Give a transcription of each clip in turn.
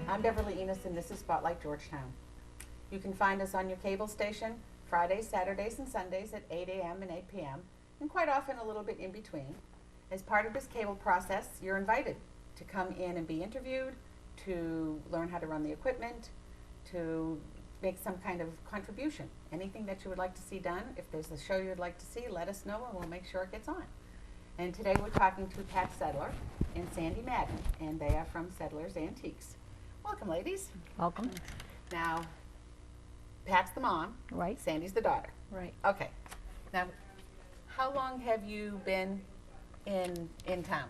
I'm Beverly Enos, and this is Spotlight Georgetown. You can find us on your cable station Fridays, Saturdays, and Sundays at 8 a.m. and 8 p.m., and quite often a little bit in between. As part of this cable process, you're invited to come in and be interviewed, to learn how to run the equipment, to make some kind of contribution. Anything that you would like to see done, if there's a show you'd like to see, let us know and we'll make sure it gets on. And today we're talking to Pat Sedler and Sandy Madden, and they are from Sedlers Antiques. Welcome, ladies. Welcome. Now, Pat's the mom. Right. Sandy's the daughter. Right. Okay. Now, how long have you been in town?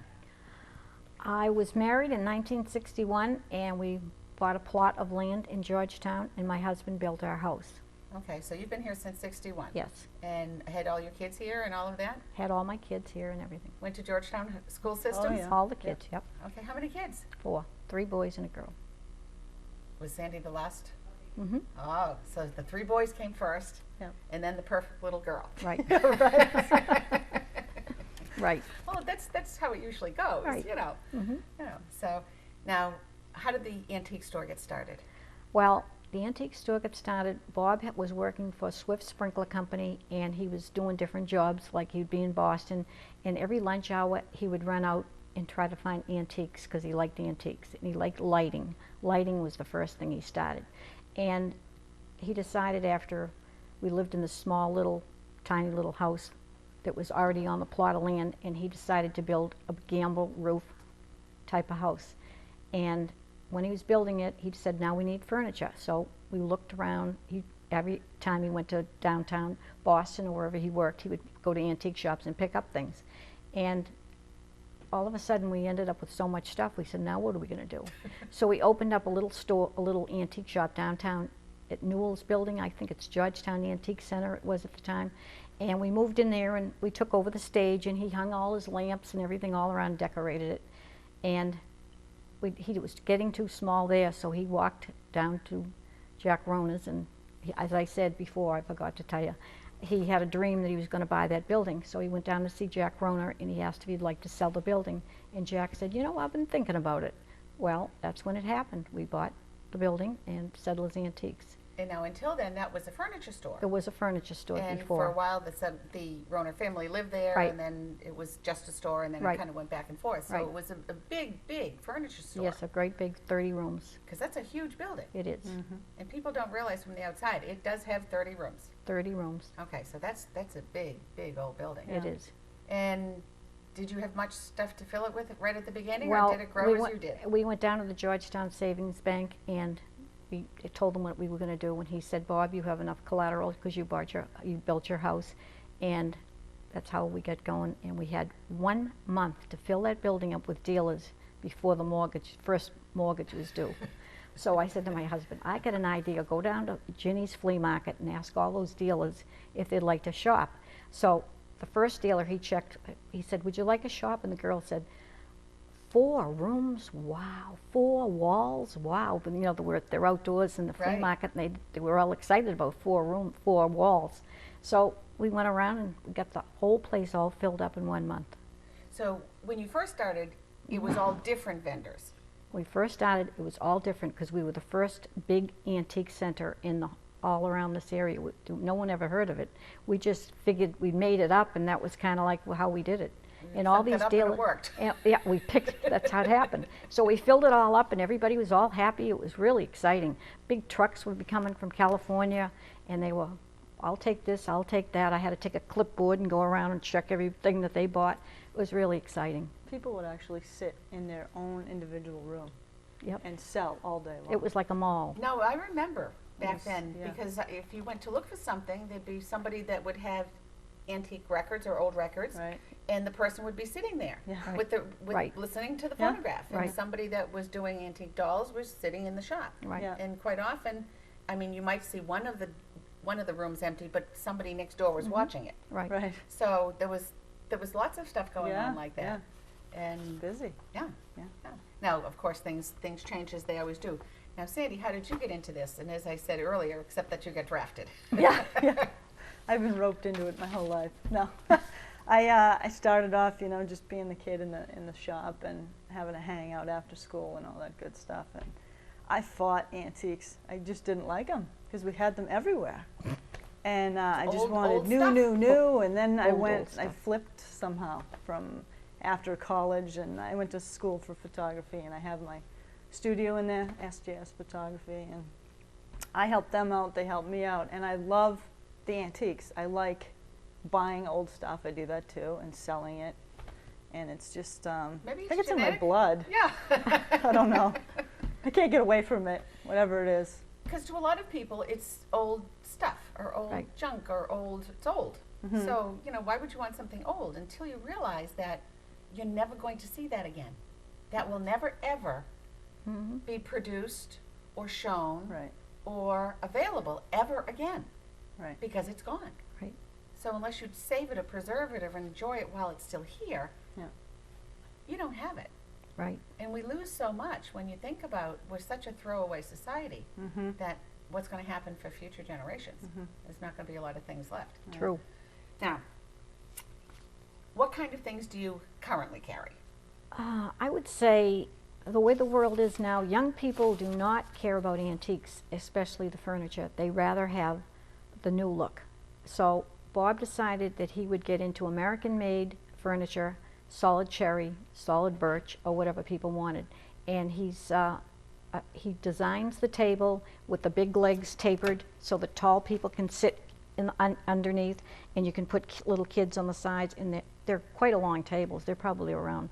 I was married in 1961, and we bought a plot of land in Georgetown, and my husband built our house. Okay, so you've been here since 61. Yes. And had all your kids here and all of that? Had all my kids here and everything. Went to Georgetown school systems? yeah. All the kids, yep. Okay, how many kids? 4. 3 boys and a girl. Was Sandy the last? Mm-hmm. Oh, so the 3 boys came first, Yep. and then the perfect little girl. Right. Right. Right. Well, that's how it usually goes, Right. you know. Mm-hmm. You know. So now, how did the antique store get started? Well, the antique store got started. Bob was working for Swift Sprinkler Company, and he was doing different jobs, like he'd be in Boston, and every lunch hour he would run out and try to find antiques because he liked antiques, and he liked lighting. Lighting was the first thing he started. And he decided, after we lived in this small little, tiny little house that was already on the plot of land, and he decided to build a gambrel roof type of house. And when he was building it, he said, now we need furniture. So we looked around. Every time he went to downtown Boston or wherever he worked, he would go to antique shops and pick up things. And all of a sudden, we ended up with so much stuff. We said, now what are we going to do? So we opened up a little store, a little antique shop downtown at Newell's building. I think it's Georgetown Antique Center it was at the time. And we moved in there, and we took over the stage, and he hung all his lamps and everything all around, decorated it. And he was getting too small there, so he walked down to Jack Rona's, and as I said before, I forgot to tell you, he had a dream that he was going to buy that building. So he went down to see Jack Rona, and he asked if he'd like to sell the building. And Jack said, you know, I've been thinking about it. Well, that's when it happened. We bought the building and Sedlers Antiques. And now, until then, that was a furniture store. It was a furniture store and before. for a while, the Rona family lived there, Right. and then it was just a store, and then Right. it kind of went back and forth. So Right. it was a big, big furniture store. Yes, a great big 30 rooms. Because that's a huge building. It is. Mm-hmm. And people don't realize from the outside, it does have 30 rooms. 30 rooms. Okay, so that's a big, big old building. It Yeah. is. And did you have much stuff to fill it with right at the beginning, Well, or did it grow as you did? we went down to the Georgetown Savings Bank, and we told him what we were going to do, and he said, Bob, you have enough collateral because you built your house. And that's how we got going. And we had 1 month to fill that building up with dealers before the first mortgage was due. So I said to my husband, I got an idea. Go down to Ginny's flea market and ask all those dealers if they'd like to shop. So the first dealer he checked, he said, would you like a shop? And the girl said, 4 rooms, wow. 4 walls, wow. But you know, they're outdoors in the flea Right. market, and they were all excited about 4 walls. So we went around and we got the whole place all filled up in 1 month. So when you first started, it was all different vendors. When we first started, it was all different because we were the first big antique center all around this area. No one ever heard of it. We just figured we made it up, and that was kind of like how we did it. And all these dealers, it worked. yeah, we picked. That's how it happened. So we filled it all up, and everybody was all happy. It was really exciting. Big trucks would be coming from California, and they were, I'll take this, I'll take that. I had to take a clipboard and go around and check everything that they bought. It was really exciting. People would actually sit in their own individual room Yep. and sell all day long. It was like a mall. No, I remember back Yes, then, yeah. because if you went to look for something, there'd be somebody that would have antique records or old records, Right. and the person would be sitting there Yeah. Right. with Right. listening to the Yeah. phonograph, and Right. somebody that was doing antique dolls was sitting in the shop. Right. Yeah. And quite often, I mean, you might see one of the rooms empty, but somebody next door was Mhm. watching it. Right. Right. So there was lots of stuff going Yeah, on like that, and Busy. yeah. Yeah. Yeah. Now, of course, things change as they always do. Now, Sandy, how did you get into this? And as I said earlier, except that you got drafted. Yeah. Yeah. I've been roped into it my whole life. No. I started off, just being the kid in the shop and having a hangout after school and all that good stuff. And I fought antiques. I just didn't like them because we had them everywhere. And I just Old- wanted old new, stuff? new. And then I Old went, I stuff. flipped somehow from after college, and I went to school for photography, and I have my studio in there, SJS Photography, and I help them out, they help me out, and I love the antiques. I like buying old stuff, I do that too, and selling it, and it's just, Maybe I think it's in my genetic. blood. Yeah. I don't know. I can't get away from it, whatever it is. Because to a lot of people, it's old stuff or old Right. junk or old, it's old. Mhm. So, you know, why would you want something old until you realize that you're never going to see that again? That will never, ever Mhm. be produced or shown Right, or available ever again right. because it's gone. Right. So unless you save it or preserve it or enjoy it while it's still here, Yeah. you don't have it. Right. And we lose so much when you think about we're such a throwaway society Mm-hmm. that what's going to happen for future generations? Mhm. There's not going to be a lot of things left. True. Now, what kind of things do you currently carry? I would say the way the world is now, young people do not care about antiques, especially the furniture. They rather have the new look. So Bob decided that he would get into American-made furniture, solid cherry, solid birch, or whatever people wanted. And he designs the table with the big legs tapered so that tall people can sit underneath, and you can put little kids on the sides, and they're quite a long tables. They're probably around,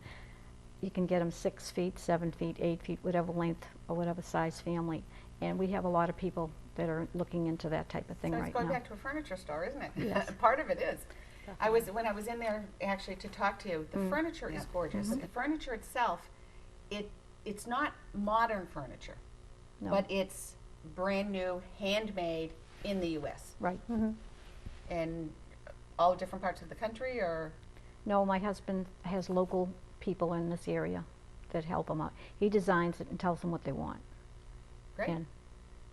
you can get them 6 feet, 7 feet, 8 feet, whatever length or whatever size family. And we have a lot of people that are looking into that type of thing So it's right going now. back to a furniture store, isn't it? Yes. Part of it is. When I was in there actually to talk to you, the furniture is gorgeous. The furniture itself, it's not modern furniture, No. but it's brand new, handmade in the U.S. Right. Mm-hmm. in all different parts of the country, or No, my husband has local people in this area that help him out. He designs it and tells them what they want. great. And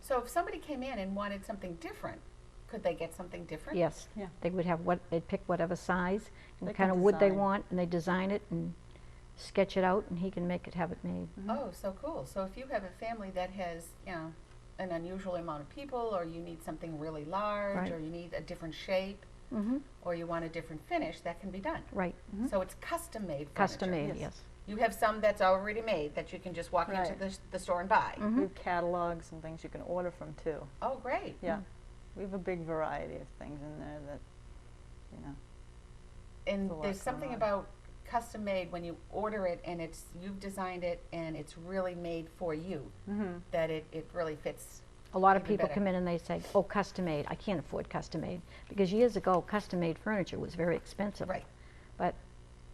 So if somebody came in and wanted something different, could they get something different? yes, Yeah. they would have they'd pick whatever size and They what kind can of wood they design. want, and they design it and sketch it out, and he can have it made. Oh, so cool. So if you have a family that has, you know, an unusual amount of people, or you need something really large, Right. or you need a different shape, Mm-hmm. or you want a different finish, that can be done. Right. So it's custom made furniture. Custom made, Yes. yes. You have some that's already made that you can just walk into Right. the store and buy. Mhm. We have catalogs and things you can order from too. Oh, great. Yeah. We have a big variety of things in there that, you know. And There's a lot there's going something on. about custom made when you order it and you've designed it and it's really made for you, Mm-hmm. that it really fits. A lot of Even people better. come in and they say, oh, custom made. I can't afford custom made. Because years ago, custom made furniture was very expensive. Right. But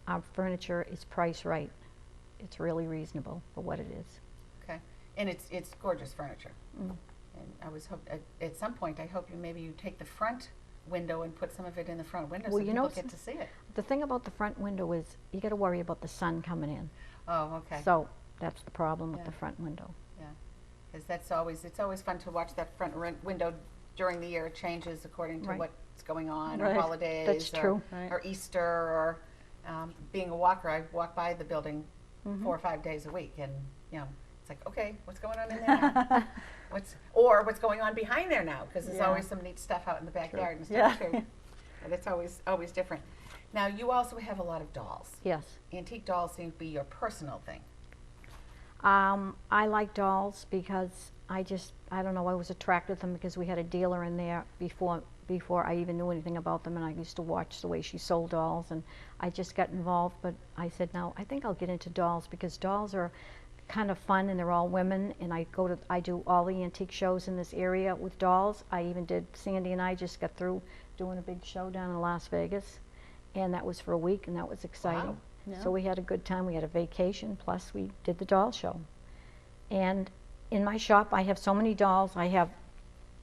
our furniture is priced right. It's really reasonable for what it is. Okay. And it's gorgeous furniture. Mm. And I was at some point, I hope maybe you take the front window and put some of it in the front window Well, so you know, people get to see it. The thing about the front window is you got to worry about the sun coming in. Oh, okay. So that's the problem with Yeah. the front window. Yeah. Because it's always fun to watch that front window during the year. It changes according to Right. what's going on, Right. or holidays, That's or, true. Right. or Easter, or being a walker, I walk by the building Mhm. 4 or 5 days a week, and you know, it's like, okay, what's going on in there now? what's going on behind there now? Because there's Yeah. always some neat stuff out in the backyard and Yeah. stuff too. But it's always different. Now you also have a lot of dolls. Yes. Antique dolls seem to be your personal thing. I like dolls because I don't know, I was attracted to them because we had a dealer in there before I even knew anything about them, and I used to watch the way she sold dolls, and I just got involved. But I said, no, I think I'll get into dolls because dolls are kind of fun, and they're all women, and I do all the antique shows in this area with dolls. I even did, Sandy and I just got through doing a big show down in Las Vegas, and that was for a week, and that was exciting. Wow. Yeah. So we had a good time. We had a vacation, plus we did the doll show. And in my shop, I have so many dolls. I have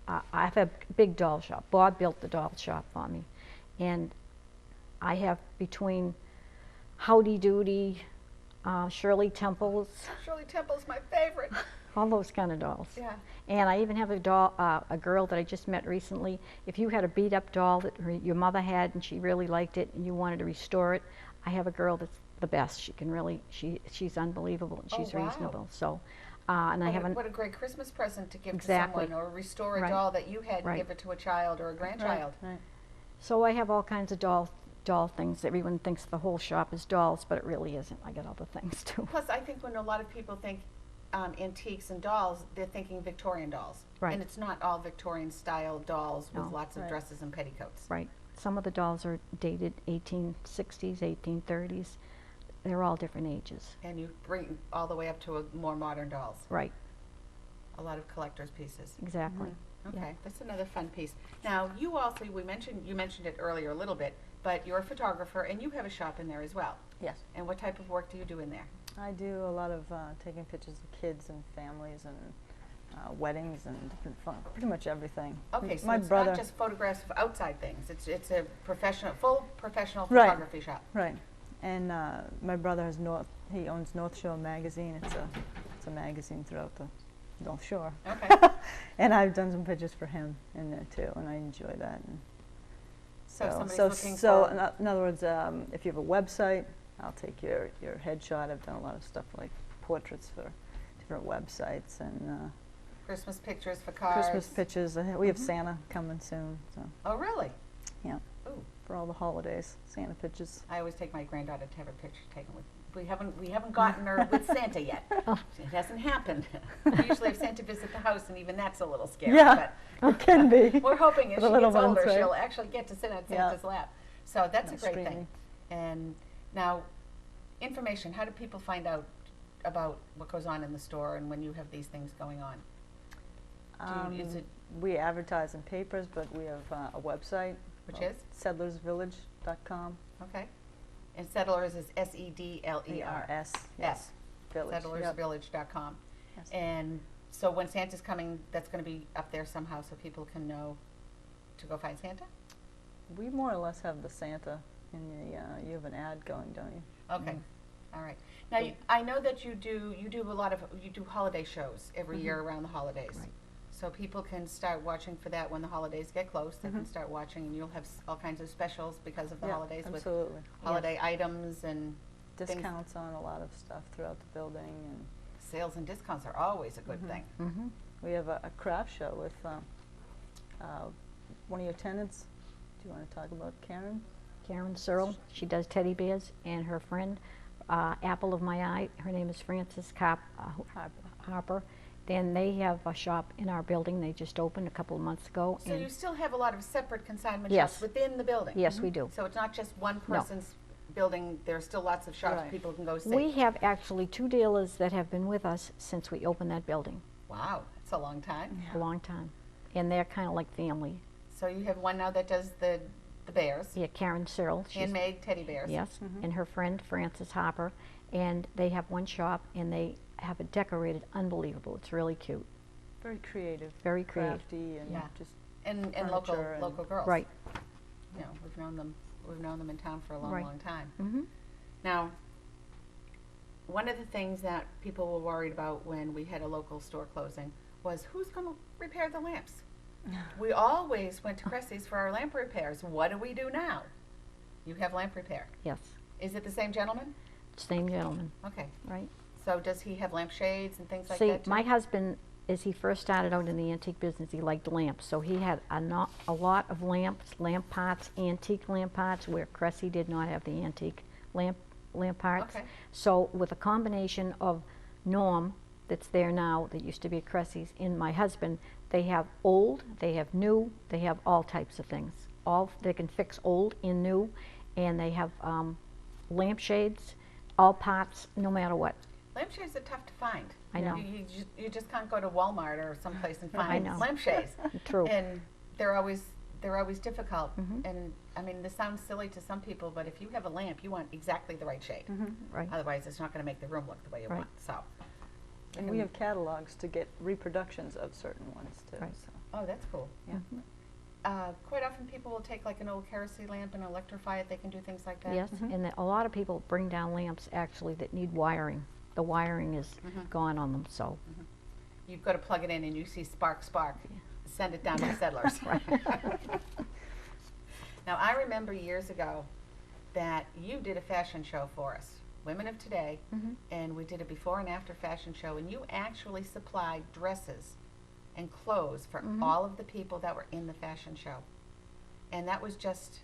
a big doll shop. Bob built the doll shop for me. And I have between Howdy Doody, Shirley Temples, Shirley Temple's my favorite. all those kind of dolls. Yeah. And I even have a doll, a girl that I just met recently. If you had a beat up doll that your mother had and she really liked it and you wanted to restore it, I have a girl that's the best. She can really, she's unbelievable and Oh, she's wow. reasonable. So And I haven't. What a great Christmas present to give Exactly. to someone, or restore a Right. doll that you had and Right. give it to a child or a grandchild. Right. So I have all kinds of doll things. Everyone thinks the whole shop is dolls, but it really isn't. I got other things too. Plus, I think when a lot of people think antiques and dolls, they're thinking Victorian dolls. Right. And it's not all Victorian style dolls with No. lots of Right. dresses and petticoats. Right. Some of the dolls are dated 1860s, 1830s. They're all different ages. And you bring all the way up to more modern dolls. Right. A lot of collector's pieces. Exactly. Okay, Yeah. that's another fun piece. Now, you also, you mentioned it earlier a little bit, but you're a photographer and you have a shop in there as well. Yes. And what type of work do you do in there? I do a lot of taking pictures of kids and families and weddings and different fun, pretty much everything. Okay, so My it's brother, not just photographs of outside things. It's a full professional Right. photography shop. right, and my brother has he owns North Shore magazine. It's a magazine throughout the North Shore. Okay. And I've done some pictures for him in there too, and I enjoy that. And So if somebody's so looking so for- in other words, if you have a website, I'll take your headshot. I've done a lot of stuff like portraits for different websites and Christmas pictures for cards. Christmas pictures. We have Santa coming soon, so Oh, really? yeah, Ooh. for all the holidays, Santa pictures. I always take my granddaughter to have a picture taken with. We haven't gotten her with Santa yet. It hasn't happened. We usually have Santa visit the house, and even that's a little scary. Yeah, it can be. But we're hoping as For she the little gets older, ones, right? she'll actually get to sit on Yeah. Santa's lap. So that's No a great thing. screaming. And now, information. How do people find out about what goes on in the store and when you have these things going on? Is it- We advertise in papers, but we have a website. Which called is? Sedlersvillage.com. Okay. And Settlers is Sedlers. Yes. Village. Yep. Settlersvillage.com. Yes. And so when Santa's coming, that's going to be up there somehow so people can know to go find Santa? We more or less have the Santa in the, you have an ad going, don't you? Okay. All right. Now, I know that you do holiday shows every year around the holidays. Right. So people can start watching for that when the holidays get close. They can start watching, and you'll have all kinds of specials because of the Yeah, holidays absolutely. with holiday items and things. Discounts on a lot of stuff throughout the building, and Sales and discounts are always a good thing. Mm-hmm. we have a craft show with one of your tenants. Do you want to talk about Karen? Karen Searle, she does teddy bears, and her friend, apple of my eye, her name is Frances Harper. Then they have a shop in our building. They just opened a couple of months ago. So and you still have a lot of separate consignment Yes. shops within the building? yes, we do. So it's not just one No. person's building, there's still lots of shops Right. people can go see? We have actually 2 dealers that have been with us since we opened that building, Wow, that's a long time. a long time. And they're kind of like family. So you have one now that does the bears, Yeah, Karen Searle. she's- handmade teddy bears. Yes, and her friend Frances Harper. And they have one shop, and they have it decorated unbelievable. It's really cute. Very creative. Very creative. Crafty and Yeah. just And furniture and- local girls. Right. You know, we've known them in town for a long, Right. long time. Mm-hmm. Now, one of the things that people were worried about when we had a local store closing was who's going to repair the lamps? We always went to Cressy's for our lamp repairs. What do we do now? You have lamp repair. Yes, Is it the same gentleman? same gentleman, Okay. right? So does he have lampshades and things like See, that too? my husband, as he first started out in the antique business, he liked lamps. So he had a lot of lamps, lamp parts, antique lamp parts, where Cressy did not have the antique lamp parts. Okay. So with a combination of Norm that's there now, that used to be at Cressy's, and my husband, they have old, they have new, they have all types of things. They can fix old and new, and they have lampshades, all parts, no matter what. Lampshades are tough to find. I know. You just can't go to Walmart or someplace and I find know. lampshades. True. And they're always difficult. Mhm. And I mean, this sounds silly to some people, but if you have a lamp, you want exactly the right shade. Right. Otherwise, it's not going to make the room look the way you Right. want. So. And we have catalogs to get reproductions of certain ones too. Right. So. Oh, that's cool. Yeah. Mhm. Quite often, people will take like an old kerosene lamp and electrify it. They can do things like that. Yes, and a lot of people bring down lamps actually that need wiring. The wiring is gone on them, so. You've got to plug it in, and you see spark, spark. Send it down to Sedlers. Now, I remember years ago that you did a fashion show for us Women of Today, Mhm. and we did a before and after fashion show, and you actually supplied dresses and clothes for Mhm. all of the people that were in the fashion show. And that was just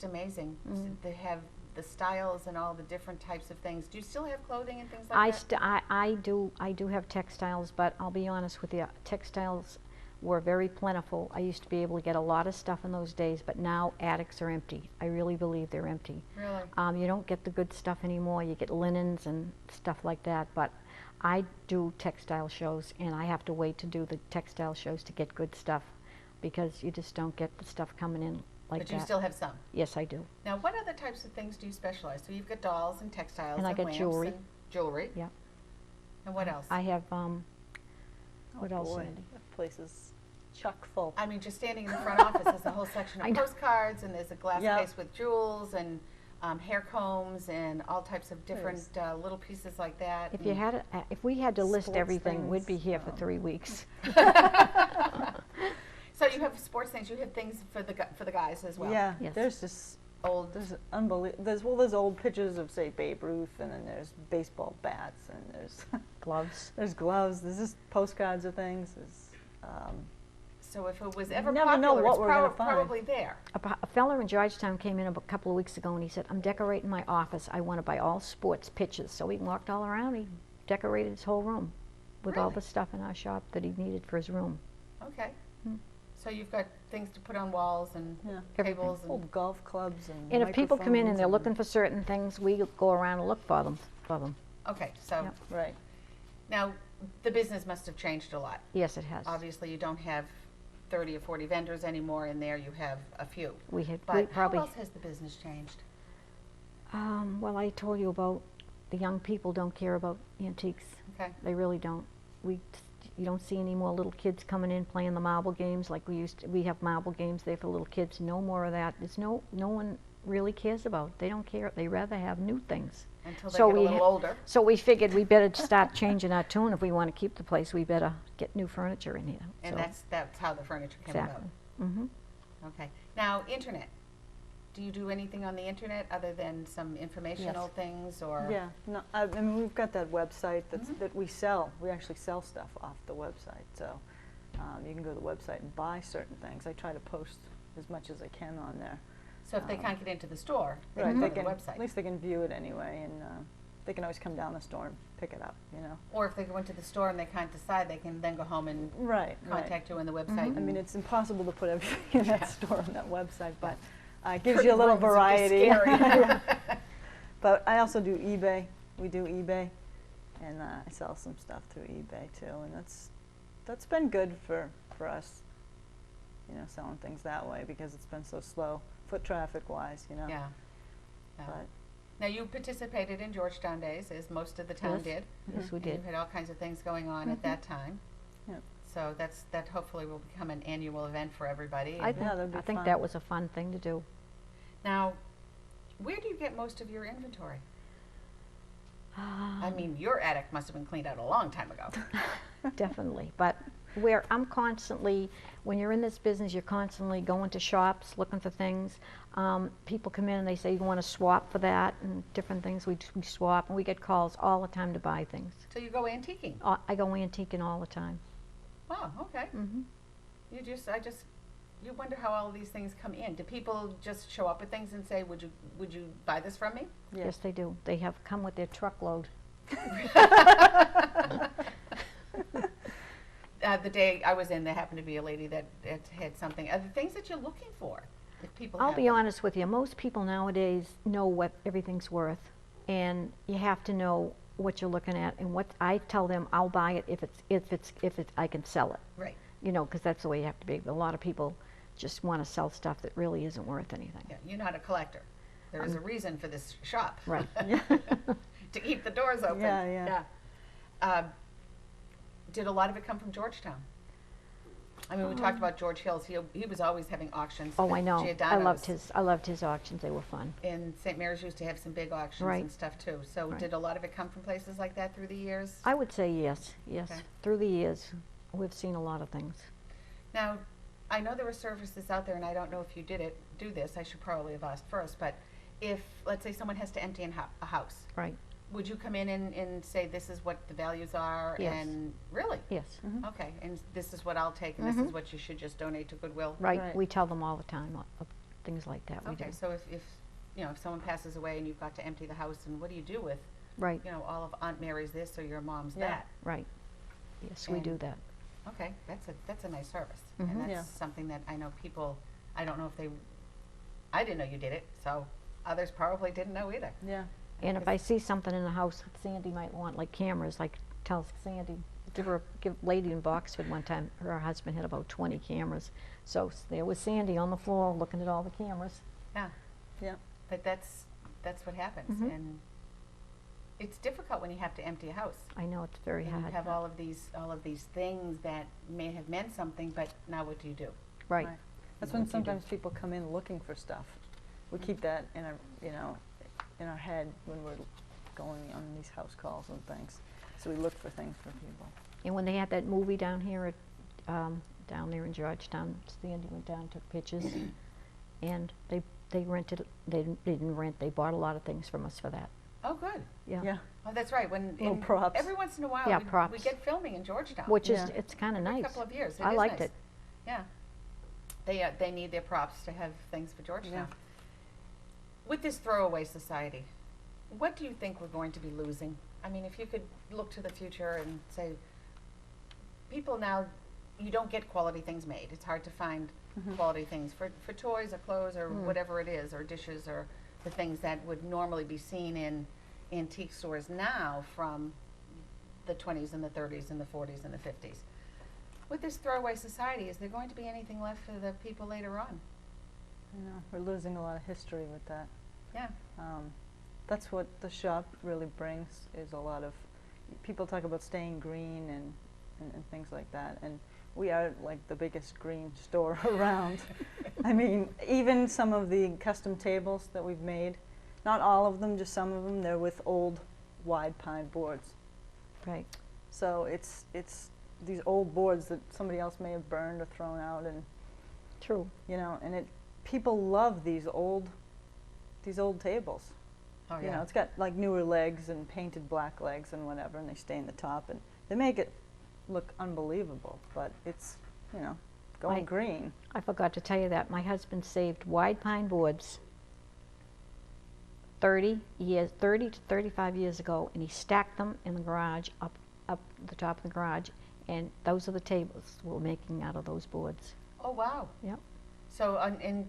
amazing to have the styles and all the different types of things. Do you still have clothing and things like that? I do have textiles, but I'll be honest with you, textiles were very plentiful. I used to be able to get a lot of stuff in those days, but now attics are empty. I really believe they're empty. Really? You don't get the good stuff anymore. You get linens and stuff like that, but I do textile shows, and I have to wait to do the textile shows to get good stuff, because you just don't get the stuff coming in like But that. you still have some. Yes, I do. Now, what other types of things do you specialize? So you've got dolls and textiles And I got lamps jewelry. and jewelry. Yep. And what else? I have, what else, Boy, Sandy? that place is chock full. I mean, just standing in the front office, there's a whole section I of know. postcards, and there's a glass Yeah. case with jewels and hair combs and all types of different little pieces like that. If you had, if we had to list Sports everything, we'd be things, here for 3 weeks. So you have sports things. You have things for the guys as well. Yeah, Yes. there's just Old. there's unbelievable. There's old pictures of, say, Babe Ruth, and then there's baseball bats, and there's Gloves. there's gloves. There's just postcards of things. There's, So if it was ever never know popular, what it's we're gonna find. probably there. A fella in Georgetown came in a couple of weeks ago and he said, I'm decorating my office. I want to buy all sports pitches. So he walked all around. He decorated his whole room with all Really? the stuff in our shop that he needed for his room. Okay. Hmm. So you've got things to put on walls and yeah, tables and old golf clubs and. And if people come in and they're microphones looking for certain things, we go around and look for them. okay. So Yep. Right. now the business must have changed a lot. Yes, it has. Obviously, you don't have 30 or 40 vendors anymore. In there, you have a few. We had, But we probably, how else has the business changed? well, I told you about the young people don't care about antiques. Okay. They really don't. You don't see any more little kids coming in playing the marble games like we used to. We have marble games there for little kids. No more of that. There's no one really cares about. They don't care. They rather have new things. Until they So get a we little older. So we figured we better start changing our tune if we want to keep the place. We better get new furniture in here. And So, that's how the furniture came exactly. Mm-hmm. about. Okay. Now, internet. Do you do anything on the internet other than some informational Yes. things or? Yeah. No, I mean, we've got that website Mhm. that we sell. We actually sell stuff off the website. So you can go to the website and buy certain things. I try to post as much as I can on there. So if they can't get into the store, they Right. can go They to the can, website. at least they can view it anyway, and they can always come down the store and pick it up. You know. Or if they go into the store and they can't decide, they can then go home and Right. contact you on the website. I mean, it's impossible to put everything in Yeah. that store on that website, but it gives Curtain you a little rings are just variety. scary. Yeah. But I also do eBay. We do eBay, and I sell some stuff through eBay too, and that's been good for us. You know, selling things that way because it's been so slow, foot traffic wise. You know. Yeah. Yeah. But Now, you participated in Georgetown Days, as most of the town Yes. did. Yes, we And did. you had all kinds of things going on at that time. Yep. So that hopefully will become an annual event for everybody. I And think, that'd be I think fun. that was a fun thing to do. now, where do you get most of your inventory? I Um, mean, your attic must have been cleaned out a long time ago. Definitely, but where I'm constantly, when you're in this business, you're constantly going to shops, looking for things. People come in and they say, you want to swap for that, and different things, we swap, and we get calls all the time to buy things. So you go antiquing. I go antiquing all the time. Wow, okay. Hmm. You wonder how all of these things come in. Do people just show up with things and say, would you buy this from me? Yes, they do. They have come with their truckload. The day I was in, there happened to be a lady that had something. Are the things that you're looking for? If people I'll have be them? honest with you, most people nowadays know what everything's worth, and you have to know what you're looking at, and what I tell them, I'll buy it if I can sell it. Right. You know, because that's the way you have to be. A lot of people just want to sell stuff that really isn't worth anything. Yeah, you're not a collector. There is a reason for this shop. Right. To keep the doors open. Yeah. Did a lot of it come from Georgetown? I mean, we talked about George Hills. He was always having auctions. Oh, I know. I loved Giordano's. I loved his auctions. They were fun. And St. Mary's used to have some big auctions Right. and stuff too. So Right. did a lot of it come from places like that through the years? I would say yes, yes. Okay. Through the years, we've seen a lot of things. Now, I know there were services out there, and I don't know if you do this. I should probably have asked first, but if, let's say, someone has to empty a house, Right. would you come in and say, this is what the values are? Yes. And really? Yes, Okay, and this is what I'll take, and this is what you should just donate to Goodwill? right, Right. we tell them all the time, things like that, we do. Okay, so if, you know, if someone passes away and you've got to empty the house, and what do you do with, Right, you know, all of Aunt Mary's this or your mom's Yeah. that? right, yes, we do And- that. Okay, that's a nice service. Mhm. And that's Yeah. something that I know people, I don't know if they, I didn't know you did it, so others probably didn't know either. Yeah. And if I see something in the house that Sandy might want, like cameras, like tell Sandy, give a lady in Boxford one time, her husband had about 20 cameras. So there was Sandy on the floor looking at all the cameras. Yeah, Yeah. but that's what happens, Mhm. and it's difficult when you have to empty a house. I know it's very And hard. you have all of these things that may have meant something, but now what do you do? Right, Right. That's What when do you do? sometimes people come in looking for stuff. We keep that in our, you know, in our head when we're going on these house calls and things. So we look for things for people. and when they had that movie down here at, down there in Georgetown, Sandy went down and took pictures. And they rented, they didn't rent, they bought a lot of things from us for that. Oh, good. Yeah. Yeah. Oh, that's right, when, Little props. every once in a while, Yeah, we props. get filming in Georgetown. Which is, Yeah. it's kind of Every nice. couple of years, it I is liked nice. it. Yeah. They need their props to have things for Georgetown. Yeah. With this throwaway society, what do you think we're going to be losing? I mean, if you could look to the future and say, people now, you don't get quality things made. It's hard to find quality things for toys or clothes or whatever it is, or dishes or the things that would normally be seen in antique stores now from the 20s and the 30s and the 40s and the 50s. With this throwaway society, is there going to be anything left for the people later on? You know, we're losing a lot of history with that. Yeah. That's what the shop really brings, is a lot of, people talk about staying green and things like that. And we are like the biggest green store around. I mean, even some of the custom tables that we've made, not all of them, just some of them, they're with old wide pine boards. Right. So it's these old boards that somebody else may have burned or thrown out, and True. you know, and people love these old tables. Oh, You know, it's got like newer legs and painted black legs and whatever, and they stain the top, and they make it look unbelievable, but it's, you know, going Right. green. I forgot to tell you that. My husband saved wide pine boards 30 to 35 years ago, and he stacked them in the garage, up the top of the garage, and those are the tables we're making out of those boards. Oh, wow. Yep. So, and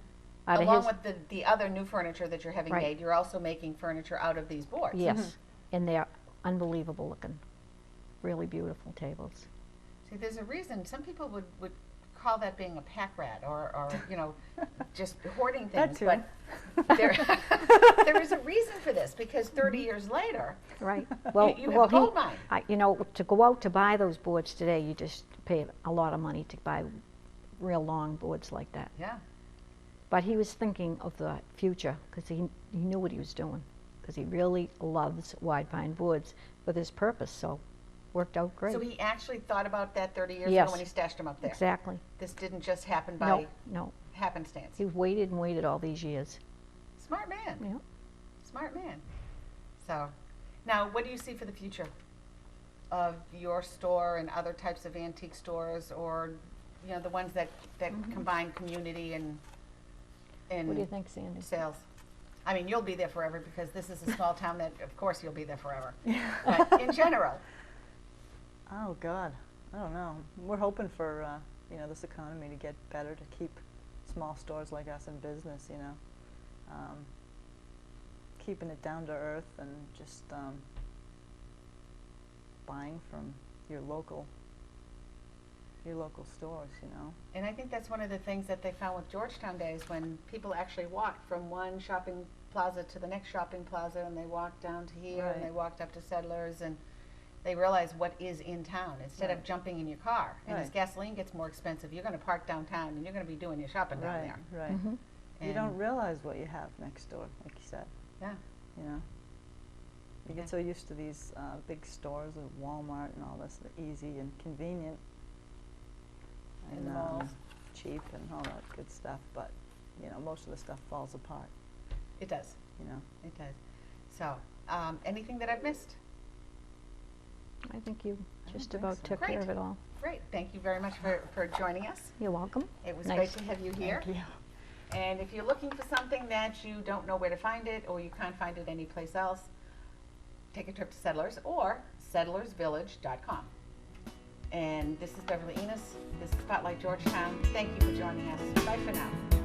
Out of along his- with the other new furniture that you're having Right. made, you're also making furniture out of these boards. Yes, and they're unbelievable looking, really beautiful tables. See, there's a reason, some people would call that being a pack rat or you know, just hoarding That things. too. But there, there is a reason for this, because 30 years later, Right. Well, you have well, a gold mine. you know, to go out to buy those boards today, you just pay a lot of money to buy real long boards like that. Yeah. But he was thinking of the future, because he knew what he was doing, because he really loves wide pine boards for this purpose, so worked out great. So he actually thought about that 30 years Yes. ago when he stashed them up there. Exactly. This didn't just happen by No, no. happenstance. He waited and waited all these years. Smart man. Yeah. Smart man. So, now what do you see for the future of your store and other types of antique stores, or you know, the ones that combine community and What do you think, Sandy? sales? I mean, you'll be there forever, because this is a small town that, of course, you'll be there forever. But in general, Oh God, I don't know. We're hoping for you know, this economy to get better, to keep small stores like us in business. You know, keeping it down to earth and just buying from your local stores. You know. and I think that's one of the things that they found with Georgetown Days, when people actually walked from one shopping plaza to the next shopping plaza, and they walked down to here, and they Right. walked up to Sedlers, and they realized what is in town, instead of Right. jumping in your car. And as Right. gasoline gets more expensive, you're going to park downtown, and you're going to be doing your shopping down Right. there. Right. Mhm. You don't And- realize what you have next door, like you said. Yeah. You know. You Yeah. get so used to these big stores of Walmart and all this, they're easy and convenient. In the malls. Cheap and all that good stuff, but you know, most of the stuff falls apart. It does. You know. It does. So, Anything that I've missed? I think you just think about so. took care Great. of it all. Great. Thank you very much for joining us. You're welcome. It was Nice. great to have you here. Thank you. And if you're looking for something that you don't know where to find it, or you can't find it anyplace else, take a trip to Sedlers or sedlersvillage.com. And this is Beverly Enos. This is Spotlight Georgetown. Thank you for joining us. Bye for now.